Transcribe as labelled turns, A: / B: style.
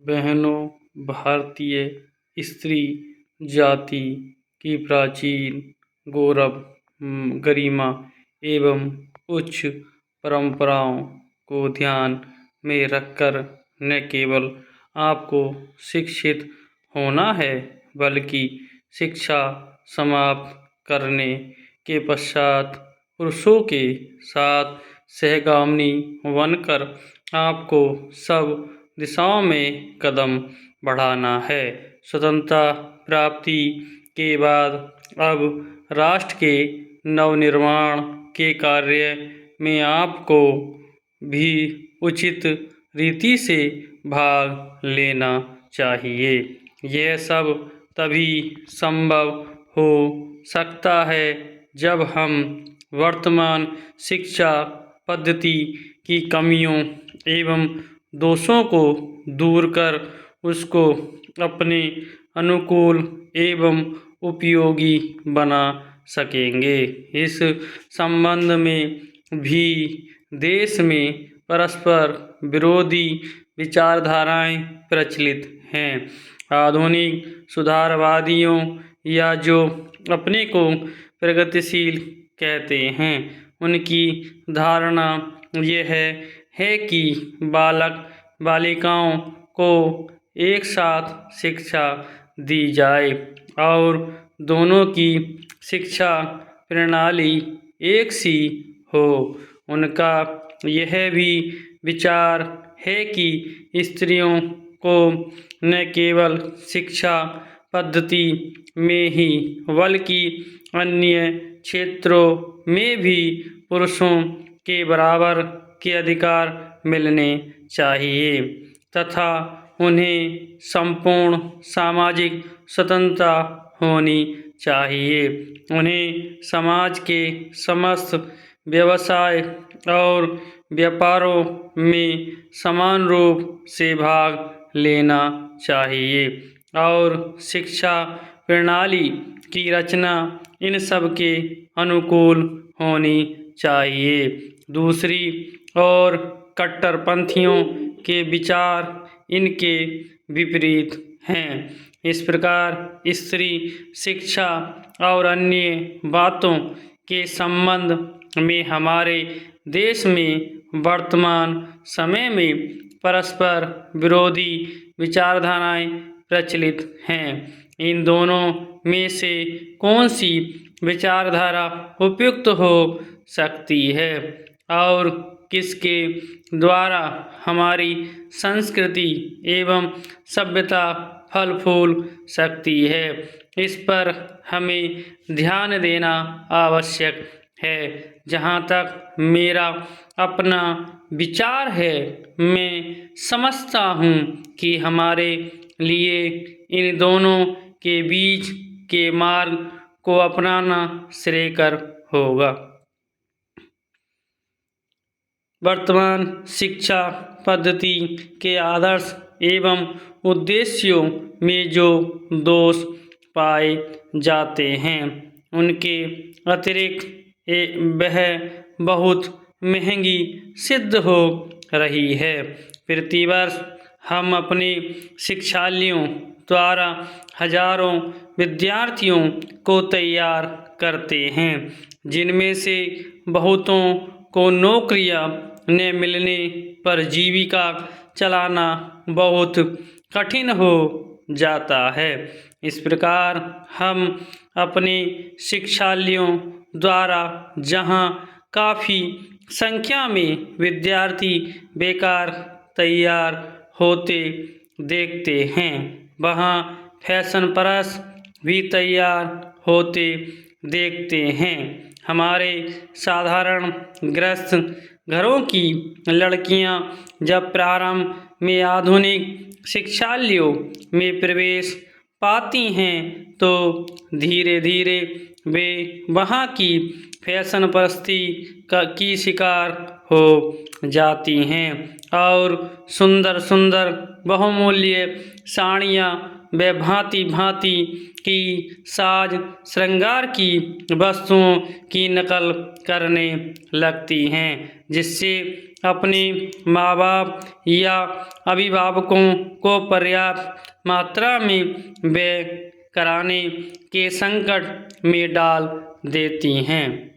A: बहनों, भारतीय स्त्री जाति की प्राचीन गौरव, गरिमा एवं उच्च परंपराओं को ध्यान में रखकर न केवल आपको शिक्षित होना है, बल्कि शिक्षा समाप्त करने के पश्चात पुरुषों के साथ सहगामिनी बनकर आपको सब दिशाओं में कदम बढ़ाना है। स्वतंत्रता प्राप्ति के बाद अब राष्ट्र के नवनिर्माण के कार्य में आपको भी उचित रीति से भाग लेना चाहिए। यह सब तभी संभव हो सकता है जब हम वर्तमान शिक्षा पद्धति की कमियों एवं दोषों को दूर कर उसको अपने अनुकूल एवं उपयोगी बना सकेंगे। इस संबंध में भी देश में परस्पर विरोधी विचारधाराएं प्रचलित हैं। आधुनिक सुधारवादियों या जो अपने को प्रगतिशील कहते हैं, उनकी धारणा यह है कि बालक बालिकाओं को एक साथ शिक्षा दी जाए और दोनों की शिक्षा प्रणाली एक सी हो। उनका यह भी विचार है कि स्त्रियों को न केवल शिक्षा पद्धति में ही बल्कि अन्य क्षेत्रों में भी पुरुषों के बराबर के अधिकार मिलने चाहिए तथा उन्हें संपूर्ण सामाजिक स्वतंत्रता होनी चाहिए। उन्हें समाज के समस्त व्यवसाय और व्यापारों में समान रूप से भाग लेना चाहिए और शिक्षा प्रणाली की रचना इन सब के अनुकूल होनी चाहिए। दूसरी ओर कट्टरपंथियों के विचार इनके विपरीत हैं। इस प्रकार स्त्री शिक्षा और अन्य बातों के संबंध में हमारे देश में वर्तमान समय में परस्पर विरोधी विचारधाराएं प्रचलित हैं। इन दोनों में से कौन सी विचारधारा उपयुक्त हो सकती है और किसके द्वारा हमारी संस्कृति एवं सभ्यता फल फूल सकती है, इस पर हमें ध्यान देना आवश्यक है। जहाँ तक मेरा अपना विचार है, मैं समझता हूँ कि हमारे लिए इन दोनों के बीच के मार्ग को अपनाना श्रेयस्कर होगा। वर्तमान शिक्षा पद्धति के आदर्श एवं उद्देश्यों में जो दोष पाए जाते हैं, उनके अतिरिक्त वह बहुत महंगी सिद्ध हो रही है। प्रतिवर्ष हम अपने शिक्षालयों द्वारा हजारों विद्यार्थियों को तैयार करते हैं, जिनमें से बहुतों को नौकरियां न मिलने पर जीविका चलाना बहुत कठिन हो जाता है। इस प्रकार हम अपने शिक्षालयों द्वारा जहां काफ़ी संख्या में विद्यार्थी बेकार तैयार होते देखते हैं, वहां फैशनपरस्त भी तैयार होते देखते हैं। हमारे साधारण गृहस्थ घरों की लड़कियां जब प्रारंभ में आधुनिक शिक्षालयों में प्रवेश पाती हैं, तो धीरे धीरे वे वहां की फैशनपरस्ती की शिकार हो जाती हैं और सुंदर सुंदर बहुमूल्य साड़ियाँ व भांति भांति की साज श्रृंगार की वस्तुओं की नकल करने लगती हैं, जिससे अपने माँ बाप या अभिभावकों को पर्याप्त मात्रा में व्यय कराने के संकट में डाल देती हैं।